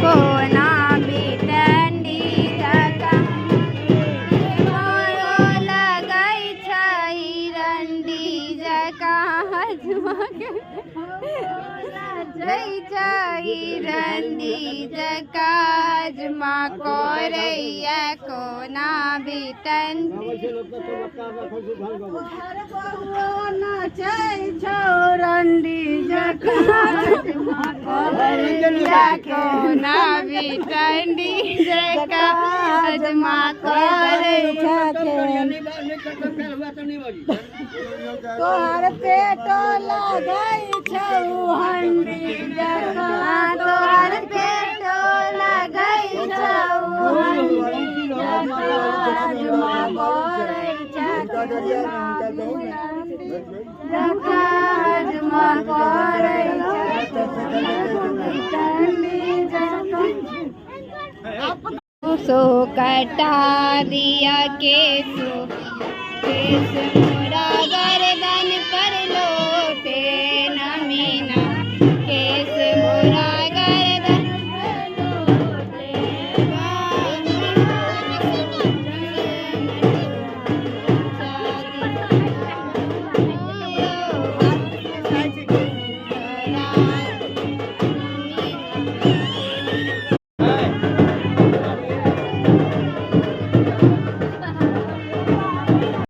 कोना बेटंडी जका मोरो लगाई छई रंडी जका जई छई रंडी जका जमा कोरैया कोना बेटंडी रंडी जका कोना बेटंडी जका जमा कोरैया तोहर पेटो लगाई छौ हंडी जका तोहर पेटो लगाई छौ हंडी जका जमा कोरैया जका जमा कोरैया सो कटा दिया केसो केस मोरा गर्दन पर लोटे नमीना केस मोरा गर्दन पर लोटे